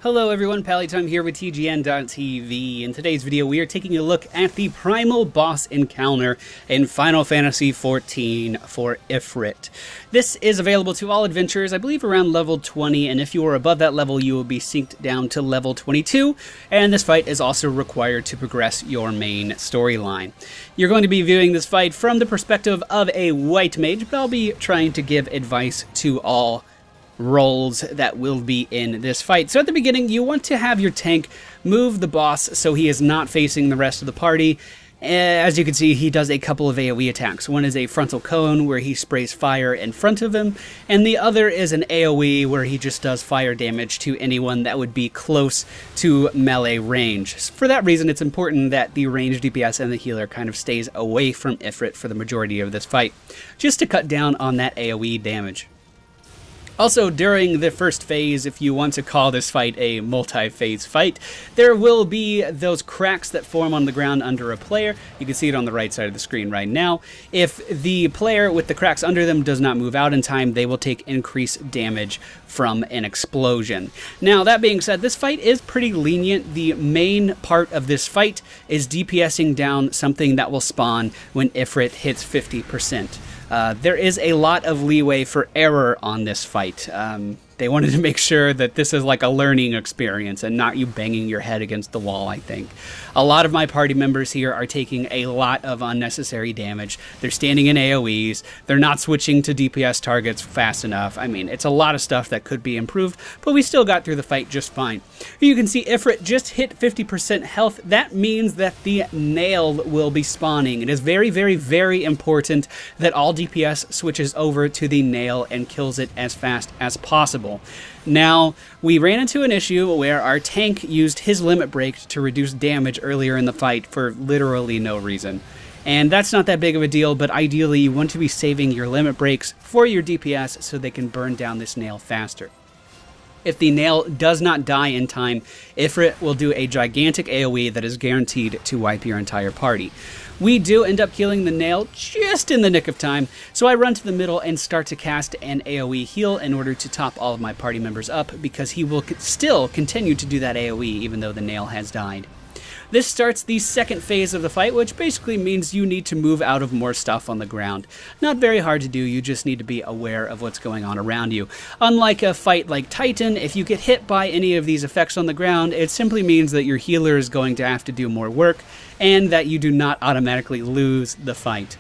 Hello everyone, Pallytime here with TGN.TV. In today's video we are taking a look at the primal boss encounter in Final Fantasy XIV for Ifrit. This is available to all adventurers, I believe around level 20, and if you are above that level you will be synced down to level 22, and this fight is also required to progress your main storyline. You're going to be viewing this fight from the perspective of a white mage, but I'll be trying to give advice to all roles that will be in this fight. So at the beginning, you want to have your tank move the boss so he is not facing the rest of the party. As you can see, he does a couple of AoE attacks. One is a frontal cone where he sprays fire in front of him, and the other is an AoE where he just does fire damage to anyone that would be close to melee range. For that reason, it's important that the ranged DPS and the healer kind of stays away from Ifrit for the majority of this fight, just to cut down on that AoE damage. Also, during the first phase, if you want to call this fight a multi-phase fight, there will be those cracks that form on the ground under a player. You can see it on the right side of the screen right now. If the player with the cracks under them does not move out in time, they will take increased damage from an explosion. Now, that being said, this fight is pretty lenient. The main part of this fight is DPSing down something that will spawn when Ifrit hits 50%. There is a lot of leeway for error on this fight. They wanted to make sure that this is like a learning experience and not you banging your head against the wall, I think. A lot of my party members here are taking a lot of unnecessary damage. They're standing in AoEs. They're not switching to DPS targets fast enough. I mean, it's a lot of stuff that could be improved, but we still got through the fight just fine. You can see Ifrit just hit 50% health. That means that the nail will be spawning. It is very, very, very important that all DPS switches over to the nail and kills it as fast as possible. Now, we ran into an issue where our tank used his limit break to reduce damage earlier in the fight for literally no reason. And that's not that big of a deal, but ideally you want to be saving your limit breaks for your DPS so they can burn down this nail faster. If the nail does not die in time, Ifrit will do a gigantic AoE that is guaranteed to wipe your entire party. We do end up killing the nail just in the nick of time, so I run to the middle and start to cast an AoE heal in order to top all of my party members up, because he will still continue to do that AoE even though the nail has died. This starts the second phase of the fight, which basically means you need to move out of more stuff on the ground. Not very hard to do, you just need to be aware of what's going on around you. Unlike a fight like Titan, if you get hit by any of these effects on the ground, it simply means that your healer is going to have to do more work, and that you do not automatically lose the fight.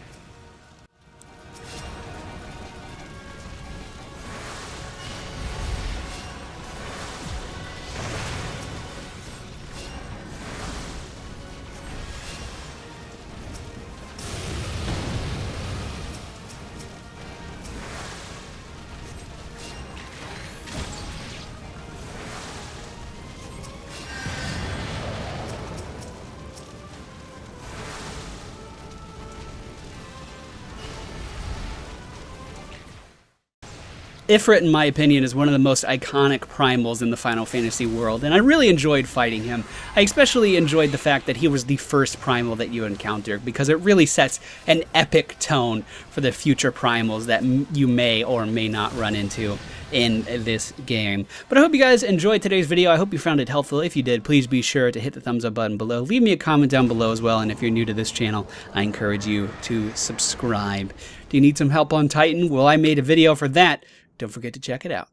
Ifrit, in my opinion, is one of the most iconic primals in the Final Fantasy world, and I really enjoyed fighting him. I especially enjoyed the fact that he was the first primal that you encounter, because it really sets an epic tone for the future primals that you may or may not run into in this game. But I hope you guys enjoyed today's video. I hope you found it helpful. If you did, please be sure to hit the thumbs up button below. Leave me a comment down below as well, and if you're new to this channel, I encourage you to subscribe. Do you need some help on Titan? Well, I made a video for that. Don't forget to check it out.